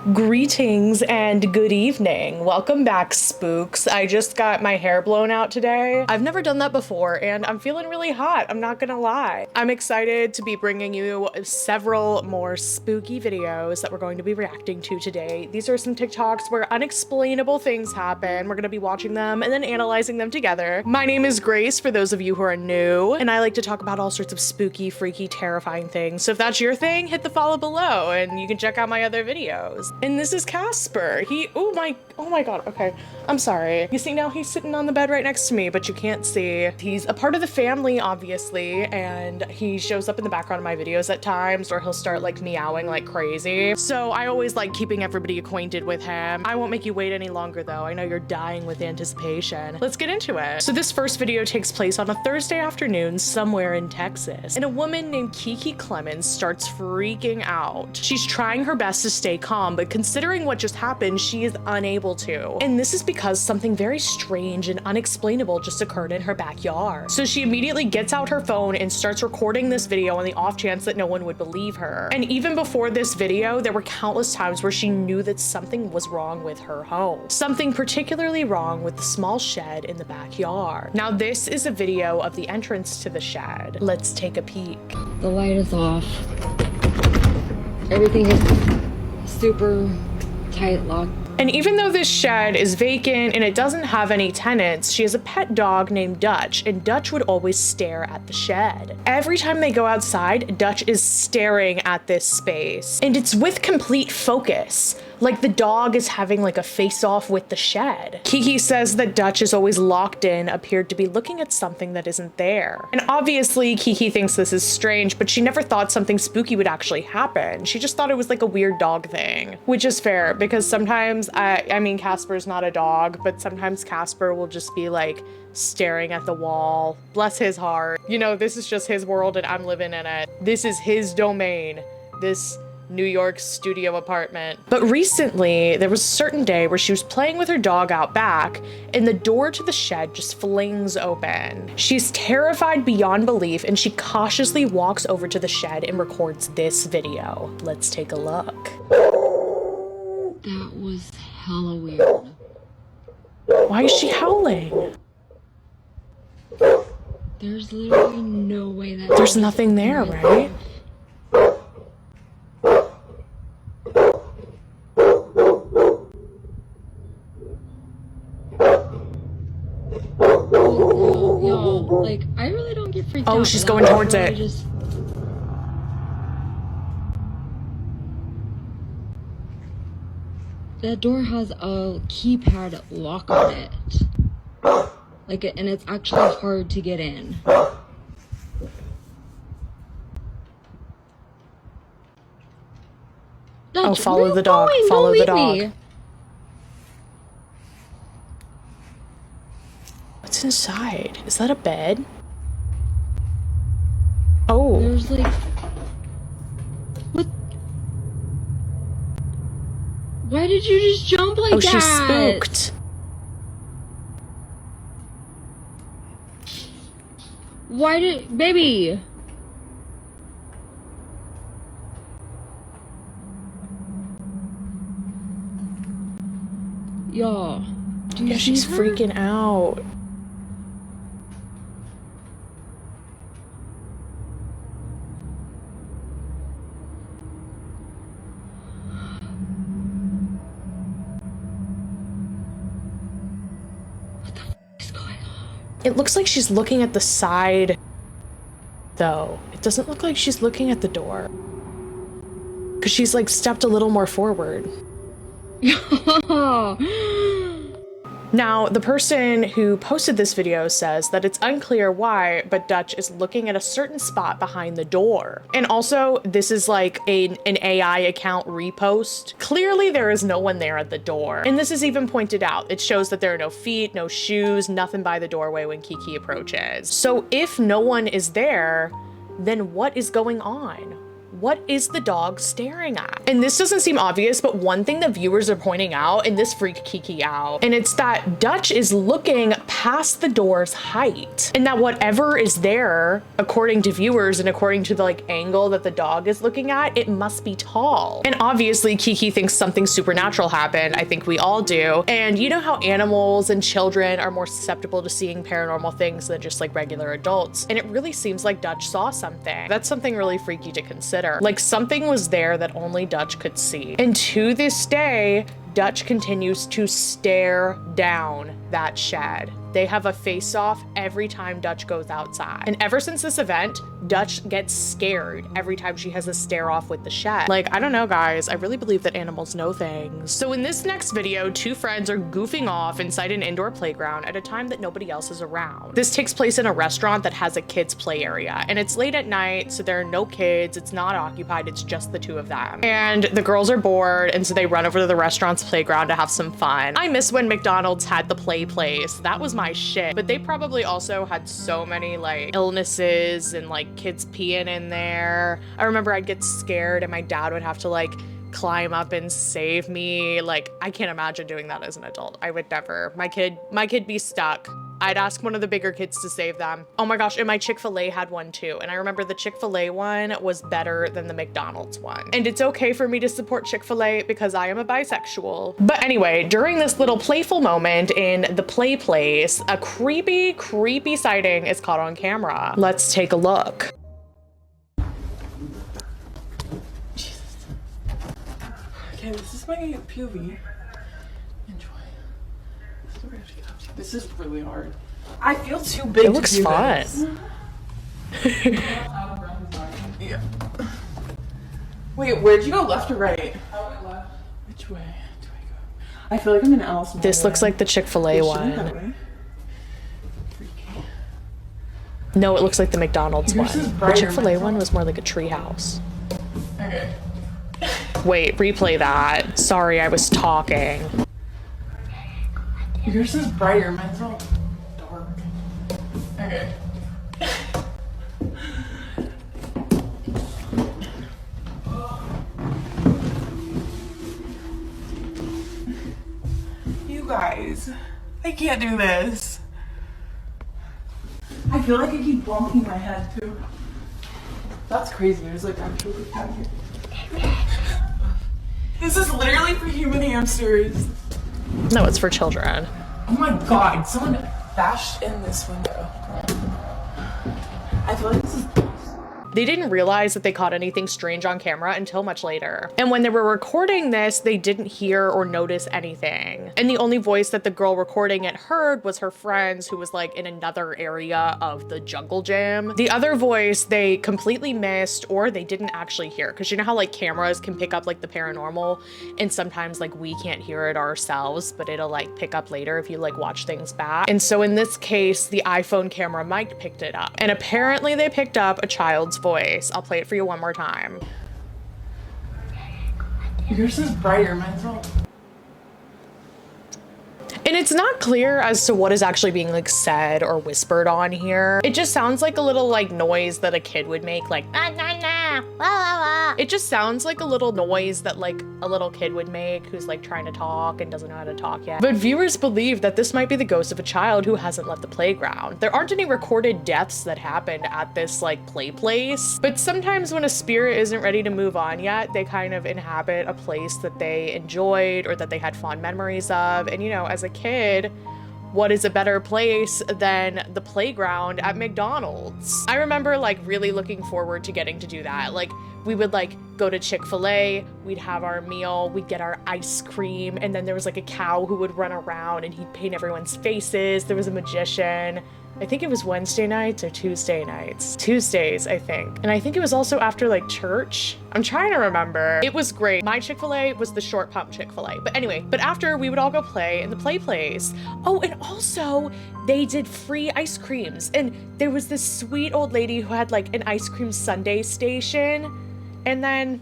Greetings and good evening. Welcome back, spooks. I just got my hair blown out today. I've never done that before and I'm feeling really hot, I'm not gonna lie. I'm excited to be bringing you several more spooky videos that we're going to be reacting to today. These are some TikToks where unexplainable things happen. We're gonna be watching them and then analyzing them together. My name is Grace, for those of you who are new, and I like to talk about all sorts of spooky, freaky, terrifying things. So if that's your thing, hit the follow below and you can check out my other videos. And this is Casper. Oh my god, okay. I'm sorry. You see, now he's sitting on the bed right next to me, but you can't see. He's a part of the family, obviously, and he shows up in the background of my videos at times, or he'll start like meowing like crazy. So I always like keeping everybody acquainted with him. I won't make you wait any longer though. I know you're dying with anticipation. Let's get into it. So this first video takes place on a Thursday afternoon somewhere in Texas, and a woman named Kiki Clemens starts freaking out. She's trying her best to stay calm, but considering what just happened, she is unable to. And this is because something very strange and unexplainable just occurred in her backyard. So she immediately gets out her phone and starts recording this video on the off chance that no one would believe her. And even before this video, there were countless times where she knew that something was wrong with her home. Something particularly wrong with the small shed in the backyard. Now this is a video of the entrance to the shed. Let's take a peek. The light is off. Everything is super tight locked. And even though this shed is vacant and it doesn't have any tenants, she has a pet dog named Dutch, and Dutch would always stare at the shed. Every time they go outside, Dutch is staring at this space, and it's with complete focus. Like the dog is having like a face-off with the shed. Kiki says that Dutch is always locked in, appeared to be looking at something that isn't there. And obviously Kiki thinks this is strange, but she never thought something spooky would actually happen. She just thought it was like a weird dog thing, which is fair because sometimes, I mean, Casper's not a dog, but sometimes Casper will just be like staring at the wall. Bless his heart. You know, this is just his world and I'm living in it. This is his domain. This New York studio apartment. But recently, there was a certain day where she was playing with her dog out back, and the door to the shed just flings open. She's terrified beyond belief, and she cautiously walks over to the shed and records this video. Let's take a look. That was hella weird. Why is she howling? There's literally no way that There's nothing there, right? Yo, like, I really don't get freaked out. Oh, she's going towards it. That door has a keypad lock on it. Like, and it's actually hard to get in. Oh, follow the dog. Follow the dog. What's inside? Is that a bed? Oh. There's like... What? Why did you just jump like that? Oh, she's spooked. Why did... Baby! Y'all. Yeah, she's freaking out. What the f is going on? It looks like she's looking at the side, though. It doesn't look like she's looking at the door. Because she's like stepped a little more forward. Now, the person who posted this video says that it's unclear why, but Dutch is looking at a certain spot behind the door. And also, this is like an AI account repost. Clearly, there is no one there at the door. And this is even pointed out. It shows that there are no feet, no shoes, nothing by the doorway when Kiki approaches. So if no one is there, then what is going on? what is the dog staring at? And this doesn't seem obvious, but one thing the viewers are pointing out, and this freaked Kiki out, and it's that Dutch is looking past the door's height, and that whatever is there, according to viewers and according to the like angle that the dog is looking at, it must be tall. And obviously Kiki thinks something supernatural happened. I think we all do. And you know how animals and children are more susceptible to seeing paranormal things than just like regular adults. And it really seems like Dutch saw something. That's something really freaky to consider. Like something was there that only Dutch could see. And to this day, Dutch continues to stare down that shed. They have a face-off every time Dutch goes outside. And ever since this event, Dutch gets scared every time she has a stare-off with the shed. Like, I don't know, guys. I really believe that animals know things. So in this next video, two friends are goofing off inside an indoor playground at a time that nobody else is around. This takes place in a restaurant that has a kids' play area. And it's late at night, so there are no kids. It's not occupied. It's just the two of them. And the girls are bored, and so they run over to the restaurant's playground to have some fun. I miss when McDonald's had the play place. That was my shit. But they probably also had so many like illnesses and like kids peeing in there. I remember I'd get scared and my dad would have to like climb up and save me. Like, I can't imagine doing that as an adult. I would never. My kid be stuck. I'd ask one of the bigger kids to save them. Oh my gosh, and my Chick-fil-A had one too. And I remember the Chick-fil-A one was better than the McDonald's one. And it's okay for me to support Chick-fil-A because I am a bisexual. But anyway, during this little playful moment in the play place, a creepy sighting is caught on camera. Let's take a look. Okay, this is my POV. Enjoy. This is really hard. I feel too big. It looks fun. Yeah. Wait, where'd you go? Left or right? I went left. Which way do I go? I feel like I'm in Alice. This looks like the Chick-fil-A one. No, it looks like the McDonald's one. The Chick-fil-A one was more like a treehouse. Okay. Wait, replay that. Sorry, I was talking. Yours is brighter, mine's all dark. Okay. You guys, I can't do this. I feel like I keep bumping my head too. That's crazy. There's like actually down here. This is literally for human hamsters. No, it's for children. Oh my god, someone bashed in this window. I feel like this is... They didn't realize that they caught anything strange on camera until much later. And when they were recording this, they didn't hear or notice anything. And the only voice that the girl recording it heard was her friend's, who was like in another area of the jungle gym. The other voice they completely missed, or they didn't actually hear. Cause you know how like cameras can pick up like the paranormal, and sometimes like we can't hear it ourselves, but it'll like pick up later if you like watch things back. And so in this case, the iPhone camera mic picked it up. And apparently they picked up a child's voice. I'll play it for you one more time. Yours is brighter, mine's all... And it's not clear as to what is actually being like said or whispered on here. It just sounds like a little like noise that a kid would make, like nah, nah, nah, la, la, la. It just sounds like a little noise that like a little kid would make who's like trying to talk and doesn't know how to talk yet. But viewers believe that this might be the ghost of a child who hasn't left the playground. There aren't any recorded deaths that happened at this like play place, but sometimes when a spirit isn't ready to move on yet, they kind of inhabit a place that they enjoyed or that they had fond memories of. And you know, as a kid, what is a better place than the playground at McDonald's? I remember like really looking forward to getting to do that. Like we would like go to Chick-fil-A, we'd have our meal, we'd get our ice cream, and then there was like a cow who would run around and he'd paint everyone's faces. There was a magician. I think it was Wednesday nights or Tuesday nights. Tuesdays, I think. And I think it was also after like church. I'm trying to remember. It was great. My Chick-fil-A was the short pump Chick-fil-A. But anyway, but after we would all go play in the play place. Oh, and also they did free ice creams. And there was this sweet old lady who had like an ice cream sundae station. And then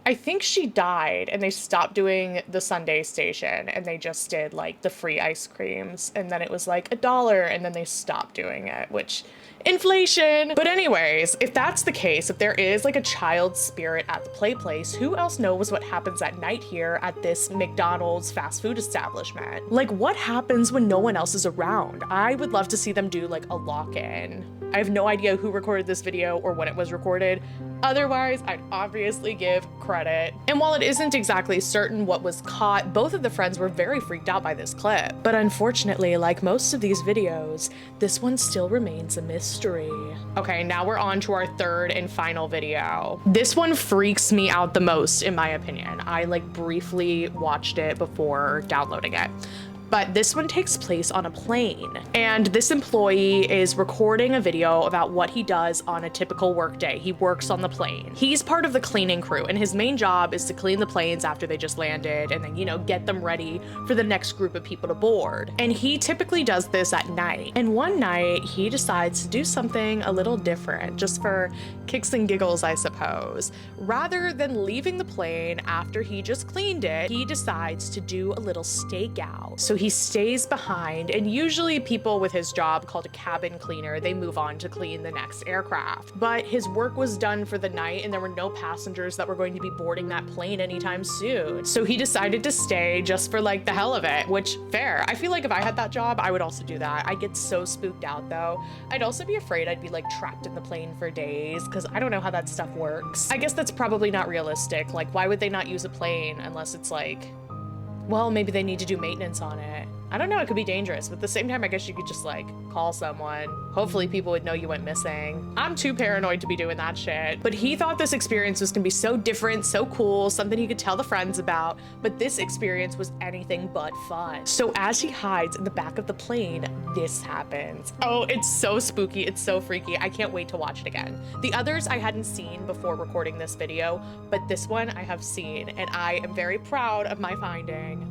I think she died and they stopped doing the Sunday station and they just did like the free ice creams, and then it was like $1 and then they stopped doing it, which inflation. But anyways, if that's the case, if there is like a child spirit at the play place, who else knows what happens at night here at this McDonald's fast food establishment? Like, what happens when no one else is around? I would love to see them do like a lock-in. I have no idea who recorded this video or when it was recorded. Otherwise, I'd obviously give credit. And while it isn't exactly certain what was caught, both of the friends were very freaked out by this clip. But unfortunately, like most of these videos, this one still remains a mystery. Okay, now we're on to our third and final video. This one freaks me out the most, in my opinion. I like briefly watched it before downloading it. But this one takes place on a plane, and this employee is recording a video about what he does on a typical workday. He works on the plane. He's part of the cleaning crew, and his main job is to clean the planes after they just landed and then, you know, get them ready for the next group of people to board. And he typically does this at night. And one night he decides to do something a little different, just for kicks and giggles, I suppose. Rather than leaving the plane after he just cleaned it, he decides to do a little stakeout. So he stays behind, and usually people with his job called a cabin cleaner, they move on to clean the next aircraft. But his work was done for the night and there were no passengers that were going to be boarding that plane anytime soon. So he decided to stay just for like the hell of it, which fair. I feel like if I had that job, I would also do that. I get so spooked out though. I'd also be afraid I'd be like trapped in the plane for days because I don't know how that stuff works. I guess that's probably not realistic. Like, why would they not use a plane unless it's like, well, maybe they need to do maintenance on it. I don't know, it could be dangerous, but at the same time, I guess you could just like call someone. Hopefully people would know you went missing. I'm too paranoid to be doing that shit. But he thought this experience was gonna be so different, so cool, something he could tell the friends about, but this experience was anything but fun. So as he hides in the back of the plane, this happens. Oh, it's so spooky, it's so freaky. I can't wait to watch it again. The others I hadn't seen before recording this video, but this one I have seen, and I am very proud of my finding.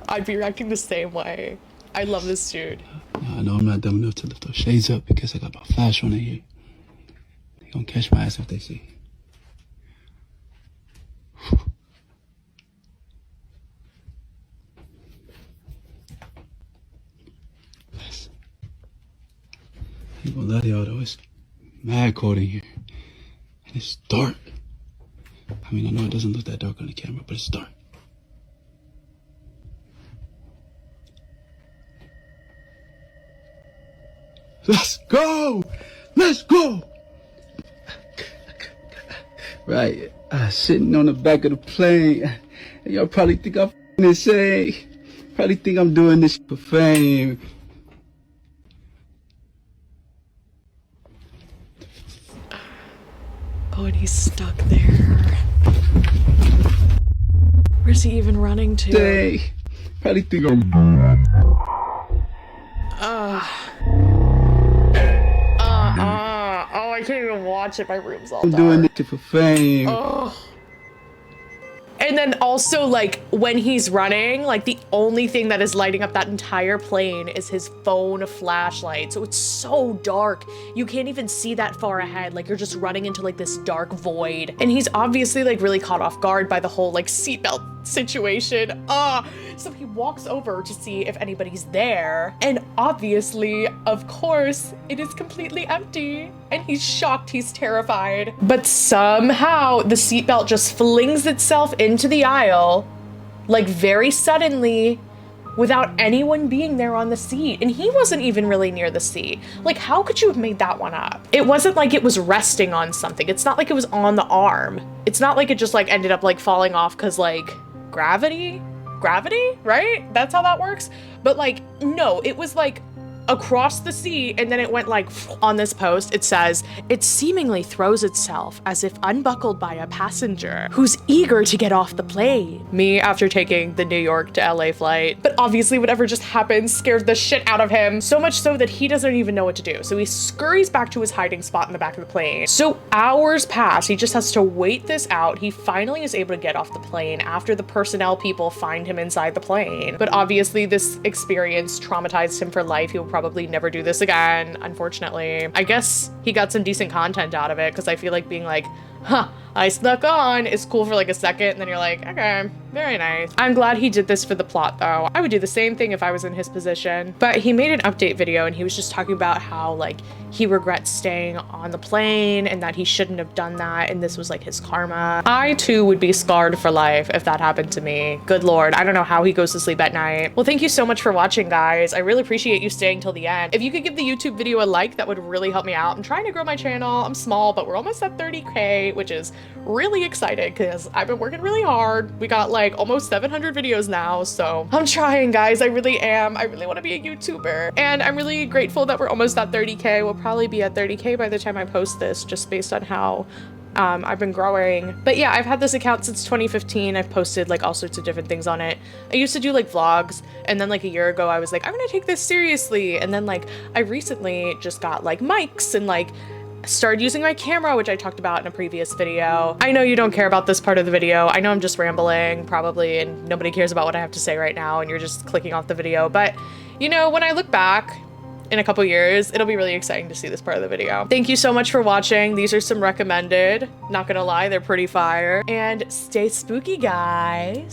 I'd be reacting the same way. I love this dude. I know I'm not dumb enough to lift those shades up because I got my flash on in here. They gonna catch my ass if they see. Listen. I ain't gonna lie to y'all though, it's mad cold in here. And it's dark. I mean, I know it doesn't look that dark on the camera, but it's dark. Let's go! Let's go! Right, sitting on the back of the plane. Y'all probably think I'm insane. Probably think I'm doing this for fame. Oh, and he's stuck there. Where's he even running to? Dang. Probably think I'm... Oh, I can't even watch it. My room's all I'm dark. doing this for fame. Oh. And then also, like, when he's running, like, the only thing that is lighting up that entire plane is his phone flashlight. So it's so dark. You can't even see that far ahead. Like, you're just running into, like, this dark void. And he's obviously, like, really caught off guard by the whole, like, seatbelt situation. So he walks over to see if anybody's there. And obviously, of course, it is completely empty. And he's shocked, he's terrified. But somehow the seatbelt just flings itself into the aisle, like very suddenly, without anyone being there on the seat. And he wasn't even really near the seat. Like, how could you have made that one up? It wasn't like it was resting on something. It's not like it was on the arm. It's not like it just like ended up like falling off because like gravity, right? That's how that works. But like, no, it was like across the sea, and then it went like on this post. It says, "It seemingly throws itself as if unbuckled by a passenger who's eager to get off the plane." Me after taking the New York to LA flight. But obviously whatever just happened scared the shit out of him, so much so that he doesn't even know what to do. So he scurries back to his hiding spot in the back of the plane. So hours pass, he just has to wait this out. He finally is able to get off the plane after the personnel people find him inside the plane. But obviously this experience traumatized him for life. He will probably never do this again, unfortunately. I guess he got some decent content out of it, because I feel like being like, huh, I snuck on is cool for like a second, and then you're like, okay, very nice. I'm glad he did this for the plot though. I would do the same thing if I was in his position. But he made an update video and he was just talking about how like he regrets staying on the plane and that he shouldn't have done that, and this was like his karma. I too would be scarred for life if that happened to me. Good Lord, I don't know how he goes to sleep at night. Well, thank you so much for watching, guys. I really appreciate you staying till the end. If you could give the YouTube video a like, that would really help me out. I'm trying to grow my channel. I'm small, but we're almost at 30K, which is really excited because I've been working really hard. We got like almost 700 videos now, so I'm trying, guys. I really am. I really want to be a YouTuber, and I'm really grateful that we're almost at 30K. We'll probably be at 30K by the time I post this, just based on how I've been growing. But yeah, I've had this account since 2015. I've posted like all sorts of different things on it. I used to do like vlogs, and then like a year ago I was like, I'm gonna take this seriously, and then like I recently just got like mics and like started using my camera, which I talked about in a previous video. I know you don't care about this part of the video. I know I'm just rambling probably, and nobody cares about what I have to say right now, and you're just clicking off the video. But you know, when I look back in a couple years, it'll be really exciting to see this part of the video. Thank you so much for watching. These are some recommended. Not gonna lie, they're pretty fire. And stay spooky, guys.